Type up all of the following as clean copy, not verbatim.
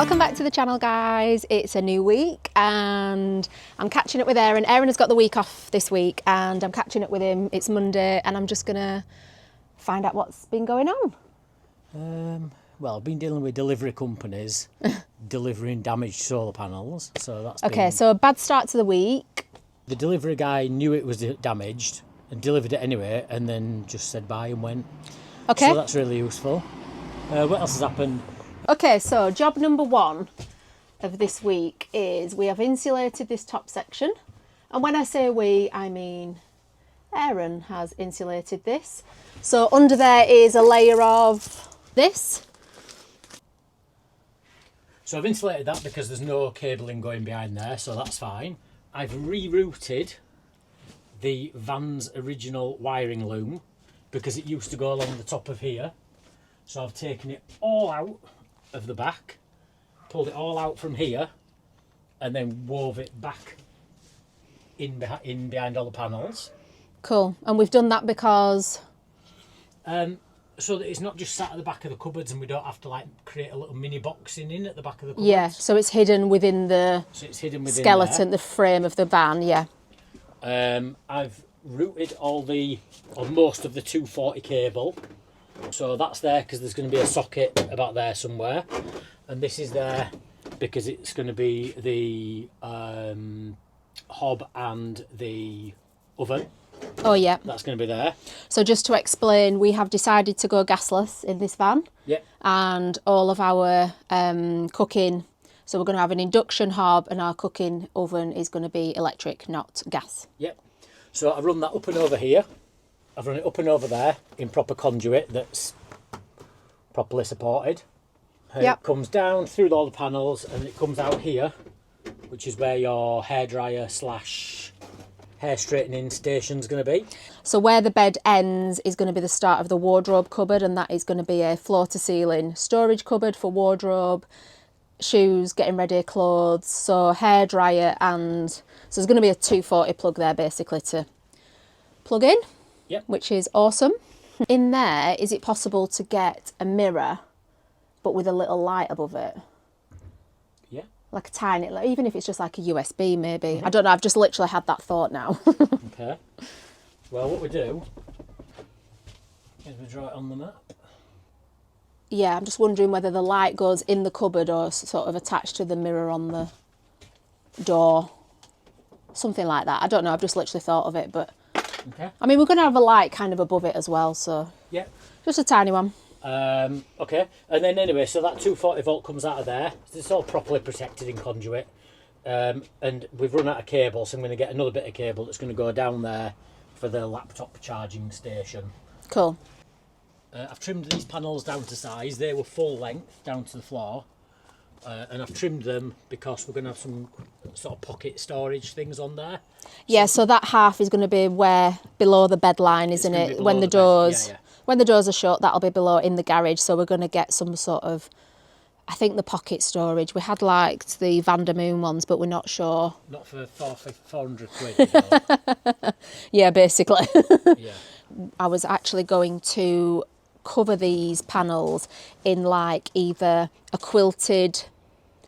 Welcome back to the channel, guys. It's a new week and I'm catching up with Aaron. Aaron has got the week off this week and I'm catching up with him. It's Monday and I'm just gonna find out what's been going on. Well, I've been dealing with delivery companies delivering damaged solar panels, so that's Okay, so a bad start to the week. The delivery guy knew it was damaged and delivered it anyway, and then just said bye and went. Okay. So that's really useful. What else has happened? Okay, so job number one of this week is we have insulated this top section. And when I say we, I mean Aaron has insulated this. So under there is a layer of this. So I've insulated that because there's no cabling going behind there, so that's fine. I've rerouted the van's original wiring loom because it used to go along the top of here. So I've taken it all out of the back, pulled it all out from here, and then wove it back in behind all the panels. Cool. And we've done that because... So that it's not just sat at the back of the cupboards and we don't have to like create a little mini boxing in at the back of the cupboards. Yeah, so it's hidden within the skeleton, the frame of the van, yeah. I've routed most of the 240 cable. So that's there because there's going to be a socket about there somewhere. And this is there because it's going to be the hob and the oven. Oh, yeah. That's going to be there. So just to explain, we have decided to go gasless in this van. Yep. And all of our cooking, so we're going to have an induction hob and our cooking oven is going to be electric, not gas. Yep. So I've run that up and over here. I've run it up and over there in proper conduit that's properly supported. Yep. It comes down through all the panels and it comes out here, which is where your hairdryer / hair straightening station's going to be. So where the bed ends is going to be the start of the wardrobe cupboard, and that is going to be a floor to ceiling storage cupboard for wardrobe, shoes, getting ready, clothes, so hairdryer, and so there's going to be a 240 plug there basically to plug in. Yep. Which is awesome. In there, is it possible to get a mirror but with a little light above it? Yeah. Like a tiny, even if it's just like a USB maybe. Mm-hmm. I don't know, I've just literally had that thought now. Okay. Well, what we do is we draw it on the map. Yeah, I'm just wondering whether the light goes in the cupboard or sort of attached to the mirror on the door. Something like that. I don't know, I've just literally thought of it, but... Okay. I mean, we're going to have a light kind of above it as well, so... Yeah. Just a tiny one. Okay, and then anyway, so that 240 volt comes out of there. It's all properly protected in conduit. And we've run out of cable, so I'm going to get another bit of cable that's going to go down there for the laptop charging station. Cool. I've trimmed these panels down to size. They were full length down to the floor. And I've trimmed them because we're going to have some sort of pocket storage things on there. Yeah, so that half is going to be where below the bed line, isn't it? When the doors, when the doors are shut, that'll be below in the garage. So we're going to get some sort of, I think the pocket storage. We had liked the Vandermoon ones, but we're not sure. Not for 400 quid. You know. Yeah, basically. Yeah. I was actually going to cover these panels in like either a quilted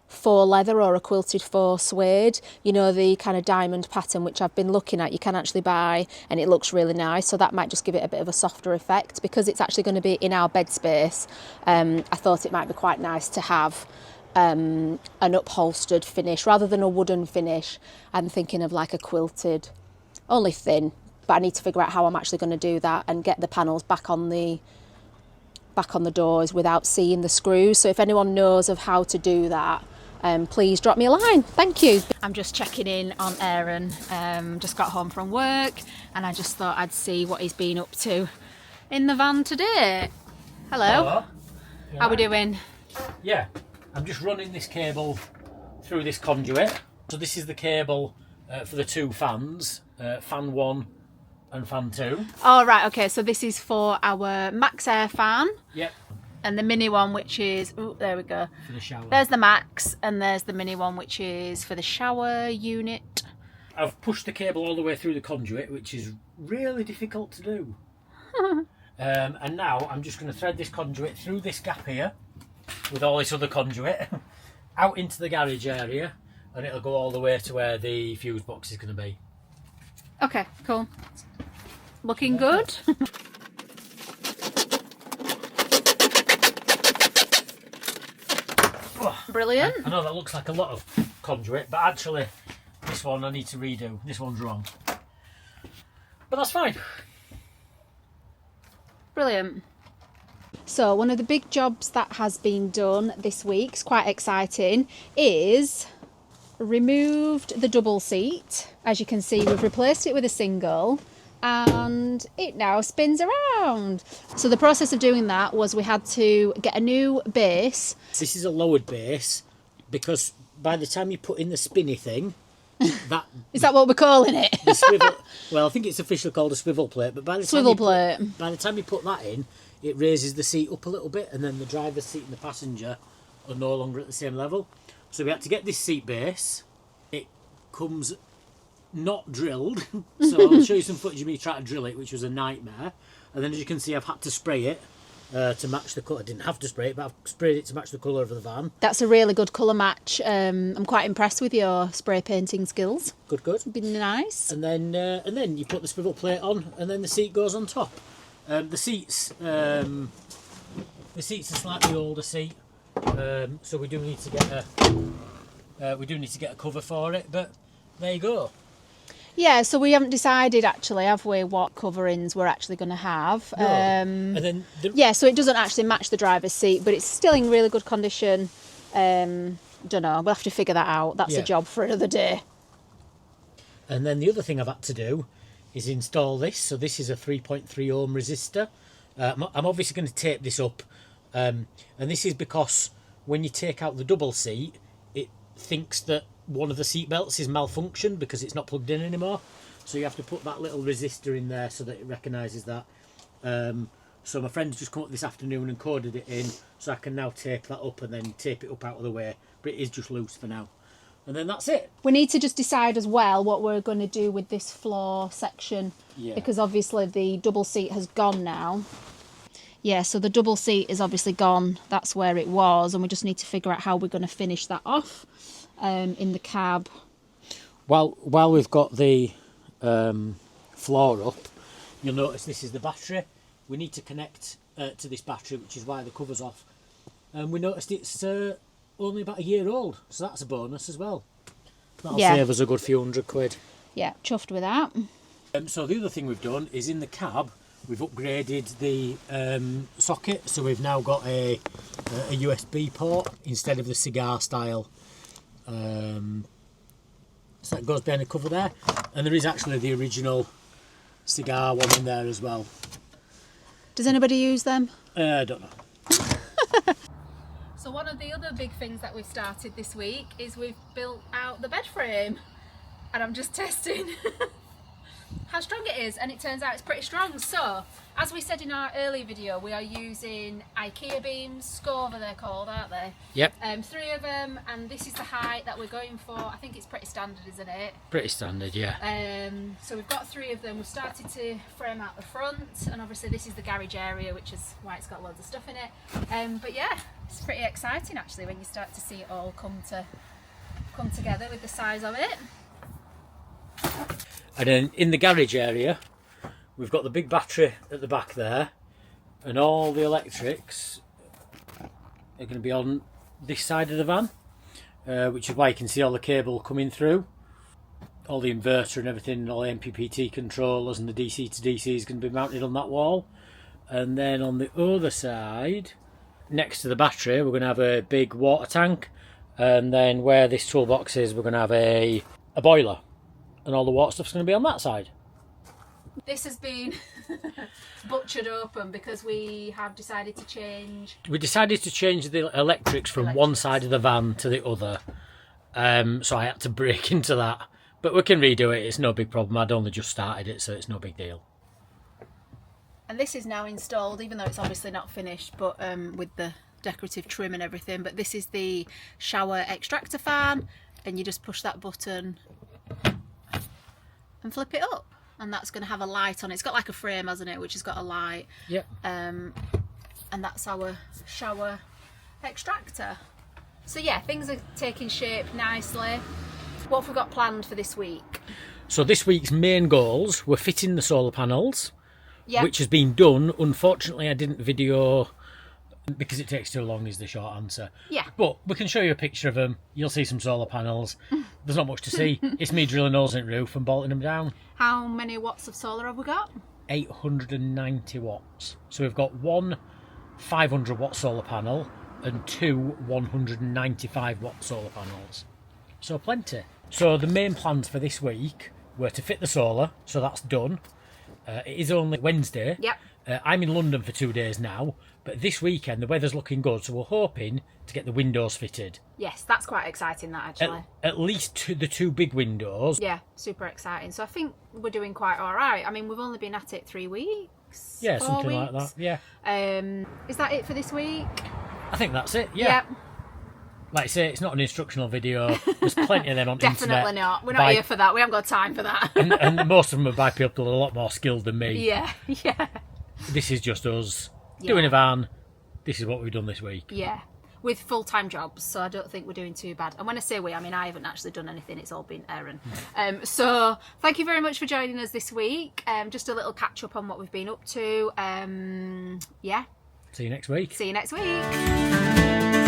faux leather or a quilted faux suede, you know, the kind of diamond pattern which I've been looking at. You can actually buy and it looks really nice, so that might just give it a bit of a softer effect. Because it's actually going to be in our bed space, I thought it might be quite nice to have an upholstered finish rather than a wooden finish. I'm thinking of like a quilted, only thin, but I need to figure out how I'm actually going to do that and get the panels back on the doors without seeing the screws. So if anyone knows of how to do that, please drop me a line. Thank you. I'm just checking in on Aaron. Just got home from work and I just thought I'd see what he's been up to in the van today. Hello. Hello. How we doing? Yeah, I'm just running this cable through this conduit. So this is the cable for the two fans, fan 1 and fan 2. Oh, right, okay, so this is for our Max Air fan. Yep. And the mini one, which is, oh, there we go. For the shower. There's the Max, and there's the mini one, which is for the shower unit. I've pushed the cable all the way through the conduit, which is really difficult to do. And now I'm just going to thread this conduit through this gap here with all this other conduit out into the garage area, and it'll go all the way to where the fuse box is going to be. Okay, cool. Looking good. Brilliant. I know that looks like a lot of conduit, but actually this one I need to redo. This one's wrong. But that's fine. Brilliant. So one of the big jobs that has been done this week, it's quite exciting, is removed the double seat. As you can see, we've replaced it with a single and it now spins around. So the process of doing that was we had to get a new base. This is a lowered base because by the time you put in the spinny thing, that is that what we're calling it? the swivel, well, I think it's officially called a swivel plate, but by the swivel plate. By the time you put that in, it raises the seat up a little bit, and then the driver's seat and the passenger are no longer at the same level. So we had to get this seat base. It comes not drilled, so I'll show you some footage of me trying to drill it, which was a nightmare. And then as you can see, I've had to spray it to match the colour. I didn't have to spray it, but I've sprayed it to match the colour of the van. That's a really good colour match. I'm quite impressed with your spray painting skills. Good. It'd be nice. And then you put the swivel plate on, and then the seat goes on top. The seats are slightly older seat, so we do need to get a cover for it. But there you go. Yeah, so we haven't decided actually, have we, what coverings we're actually going to have. No. And then yeah, so it doesn't actually match the driver's seat, but it's still in really good condition. Don't know, we'll have to figure that out. That's a job for another day. And then the other thing I've had to do is install this. So this is a 3.3 ohm resistor. I'm obviously going to tape this up, and this is because when you take out the double seat, it thinks that one of the seat belts is malfunctioned because it's not plugged in anymore. So you have to put that little resistor in there so that it recognises that. So my friend's just come up this afternoon and coded it in, so I can now tape that up and then tape it up out of the way. But it is just loose for now. And then that's it. We need to just decide as well what we're going to do with this floor section, because obviously the double seat has gone now. Yeah, so the double seat is obviously gone. That's where it was, and we just need to figure out how we're going to finish that off in the cab. While we've got the floor up, you'll notice this is the battery. We need to connect to this battery, which is why the cover's off. And we noticed it's only about a year old, so that's a bonus as well. That'll save us a good few £100. Yeah, chuffed with that. So the other thing we've done is in the cab, we've upgraded the socket, so we've now got a USB port instead of the cigar style. So that goes behind the cover there, and there is actually the original cigar one in there as well. Does anybody use them? I don't know. So one of the other big things that we've started this week is we've built out the bed frame, and I'm just testing how strong it is, and it turns out it's pretty strong. So as we said in our earlier video, we are using IKEA beams, Scova they're called, aren't they? Yep. 3 of them, and this is the height that we're going for. I think it's pretty standard, isn't it? Pretty standard, yeah. So we've got 3 of them. We've started to frame out the front, and obviously this is the garage area, which is why it's got loads of stuff in it. But yeah, it's pretty exciting actually when you start to see it all come together with the size of it. And then in the garage area, we've got the big battery at the back there, and all the electrics are going to be on this side of the van, which is why you can see all the cable coming through. All the inverter and everything, all the MPPT controllers and the DC to DC is going to be mounted on that wall. And then on the other side, next to the battery, we're going to have a big water tank, and then where this toolbox is, we're going to have a boiler. And all the water stuff's going to be on that side. This has been butchered open because we have decided to change... We decided to change the electrics from one side of the van to the other. So I had to break into that. But we can redo it, it's no big problem. I'd only just started it, so it's no big deal. And this is now installed, even though it's obviously not finished, but with the decorative trim and everything. But this is the shower extractor fan, and you just push that button and flip it up, and that's going to have a light on it. It's got like a frame, hasn't it, which has got a light. Yep. And that's our shower extractor. So yeah, things are taking shape nicely. What have we got planned for this week? So this week's main goals were fitting the solar panels, Yep. which has been done. Unfortunately, I didn't video because it takes too long is the short answer. Yeah. But we can show you a picture of them. You'll see some solar panels. There's not much to see. It's me drilling holes in the roof and bolting them down. How many watts of solar have we got? 890 watts. So we've got one 500 watt solar panel and two 195 watt solar panels. So plenty. So the main plans for this week were to fit the solar, so that's done. It is only Wednesday. Yep. I'm in London for 2 days now, but this weekend the weather's looking good, so we're hoping to get the windows fitted. Yes, that's quite exciting, that actually. At least the two big windows. Yeah, super exciting. So I think we're doing quite all right. I mean, we've only been at it 3 weeks. Yeah, 4 something weeks. like that. Yeah. Is that it for this week? I think that's it. Yeah. Yep. Like I say, it's not an instructional video. There's plenty of them on Definitely internet. not. We're not here for that. We haven't got time for that. and most of them are by people a lot more skilled than me. Yeah, yeah. This is just us Yeah. doing a van. This is what we've done this week. Yeah. With full-time jobs, so I don't think we're doing too bad. And when I say we, I mean I haven't actually done anything. It's all been Erin. So thank you very much for joining us this week. Just a little catch-up on what we've been up to. Yeah. See you next week. See you next week.